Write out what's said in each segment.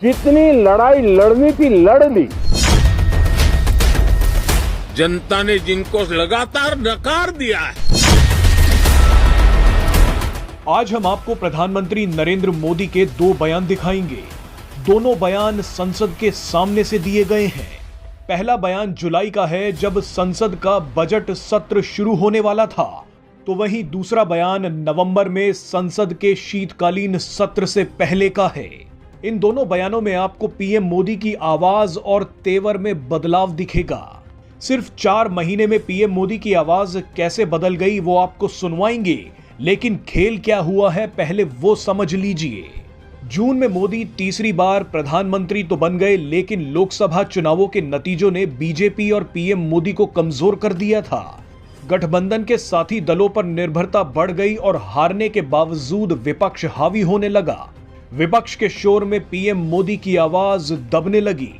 जितनी लड़ाई लड़नी थी लड़ ली। जनता ने जिनको लगातार नकार दिया है। आज हम आपको प्रधानमंत्री नरेंद्र मोदी के 2 बयान दिखाएंगे। दोनों बयान संसद के सामने से दिए गए हैं। पहला बयान जुलाई का है, जब संसद का बजट सत्र शुरू होने वाला था, तो वहीं दूसरा बयान नवंबर में संसद के शीतकालीन सत्र से पहले का है। इन दोनों बयानों में आपको पीएम मोदी की आवाज और तेवर में बदलाव दिखेगा। सिर्फ 4 महीने में पीएम मोदी की आवाज कैसे बदल गई वो आपको सुनवाएंगे, लेकिन खेल क्या हुआ है पहले वो समझ लीजिए। जून में मोदी तीसरी बार प्रधानमंत्री तो बन गए, लेकिन लोकसभा चुनावों के नतीजों ने बीजेपी और पीएम मोदी को कमजोर कर दिया था। गठबंधन के साथी दलों पर निर्भरता बढ़ गई और हारने के बावजूद विपक्ष हावी होने लगा। विपक्ष के शोर में पीएम मोदी की आवाज दबने लगी।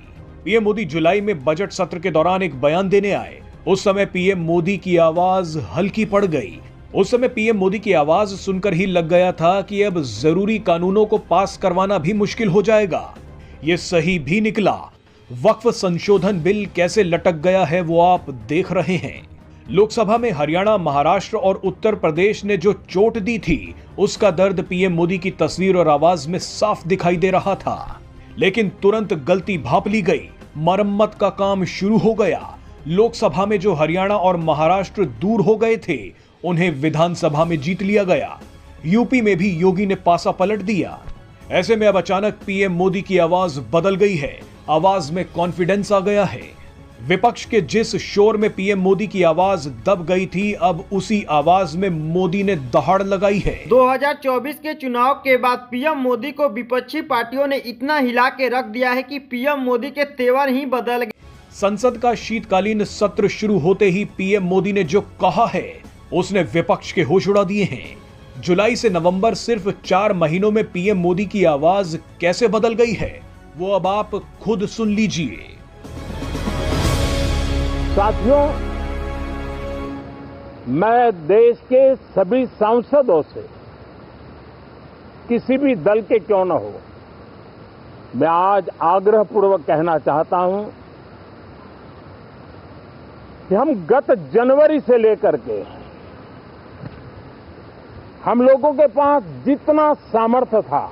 पीएम मोदी जुलाई में बजट सत्र के दौरान एक बयान देने आए। उस समय पीएम मोदी की आवाज हल्की पड़ गई। उस समय पीएम मोदी की आवाज सुनकर ही लग गया था कि अब जरूरी कानूनों को पास करवाना भी मुश्किल हो जाएगा। ये सही भी निकला। वक्फ संशोधन बिल कैसे लटक गया है वो आप देख रहे हैं। लोकसभा में हरियाणा, महाराष्ट्र और उत्तर प्रदेश ने जो चोट दी थी, उसका दर्द पीएम मोदी की तस्वीर और आवाज में साफ दिखाई दे रहा था। लेकिन तुरंत गलती भांप ली गई। मरम्मत का काम शुरू हो गया। लोकसभा में जो हरियाणा और महाराष्ट्र दूर हो गए थे, उन्हें विधानसभा में जीत लिया गया। यूपी में भी योगी ने पासा पलट दिया। ऐसे में अब अचानक पीएम मोदी की आवाज बदल गई है। आवाज में कॉन्फिडेंस आ गया है। विपक्ष के जिस शोर में पीएम मोदी की आवाज दब गई थी, अब उसी आवाज में मोदी ने दहाड़ लगाई है। 2024 के चुनाव के बाद पीएम मोदी को विपक्षी पार्टियों ने इतना हिला के रख दिया है कि पीएम मोदी के तेवर ही बदल गए। संसद का शीतकालीन सत्र शुरू होते ही पीएम मोदी ने जो कहा है, उसने विपक्ष के होश उड़ा दिए हैं। जुलाई से नवंबर सिर्फ 4 महीनों में पीएम मोदी की आवाज कैसे बदल गई है, वो अब आप खुद सुन लीजिए। साथियों, मैं देश के सभी सांसदों से, किसी भी दल के क्यों न हो, मैं आज आग्रहपूर्वक कहना चाहता हूं कि हम गत जनवरी से लेकर के हम लोगों के पास जितना सामर्थ्य था,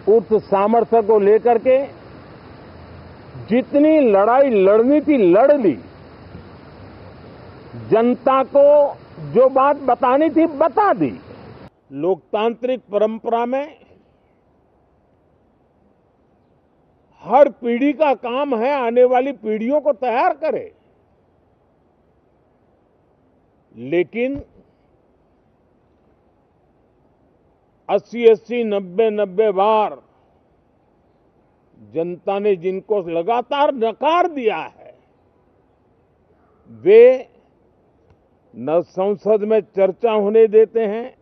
उस सामर्थ्य को लेकर के जितनी लड़ाई लड़नी थी लड़ ली। जनता को जो बात बतानी थी बता दी। लोकतांत्रिक परंपरा में हर पीढ़ी का काम है आने वाली पीढ़ियों को तैयार करे, लेकिन 80-80, 90-90 बार जनता ने जिनको लगातार नकार दिया है, वे न संसद में चर्चा होने देते हैं,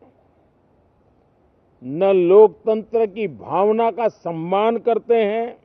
न लोकतंत्र की भावना का सम्मान करते हैं,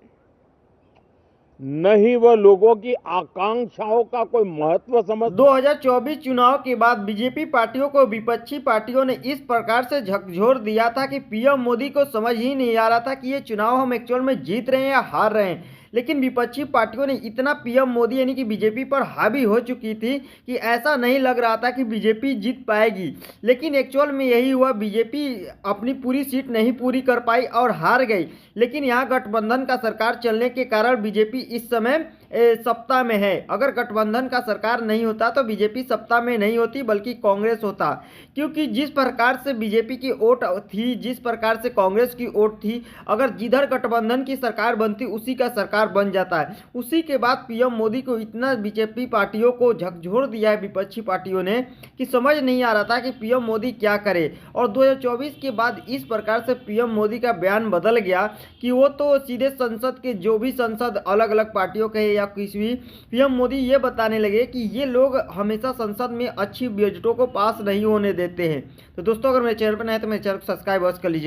न ही वह लोगों की आकांक्षाओं का कोई महत्व समझ। 2024 चुनाव के बाद बीजेपी पार्टियों को विपक्षी पार्टियों ने इस प्रकार से झकझोर दिया था कि पीएम मोदी को समझ ही नहीं आ रहा था कि ये चुनाव हम एक्चुअल में जीत रहे हैं या हार रहे हैं। लेकिन विपक्षी पार्टियों ने इतना पीएम मोदी यानी कि बीजेपी पर हावी हो चुकी थी कि ऐसा नहीं लग रहा था कि बीजेपी जीत पाएगी। लेकिन एक्चुअल में यही हुआ, बीजेपी अपनी पूरी सीट नहीं पूरी कर पाई और हार गई। लेकिन यहाँ गठबंधन का सरकार चलने के कारण बीजेपी इस समय सत्ता में है। अगर गठबंधन का सरकार नहीं होता तो बीजेपी सत्ता में नहीं होती, बल्कि कांग्रेस होता। क्योंकि जिस प्रकार से बीजेपी की वोट थी, जिस प्रकार से कांग्रेस की वोट थी, अगर जिधर गठबंधन की सरकार बनती उसी का सरकार बन जाता है। उसी के बाद पीएम मोदी को इतना बीजेपी पार्टियों को झकझोर दिया है विपक्षी पार्टियों ने कि समझ नहीं आ रहा था कि पीएम मोदी क्या करे। और 2024 के बाद इस प्रकार से पीएम मोदी का बयान बदल गया कि वो तो सीधे संसद के जो भी सांसद अलग अलग पार्टियों के या किसी भी, पीएम मोदी ये बताने लगे कि ये लोग हमेशा संसद में अच्छी बजटों को पास नहीं होने देते हैं। तो दोस्तों, अगर मेरे चैनल पर नए हैं तो मेरे चैनल को सब्सक्राइब कर लीजिए।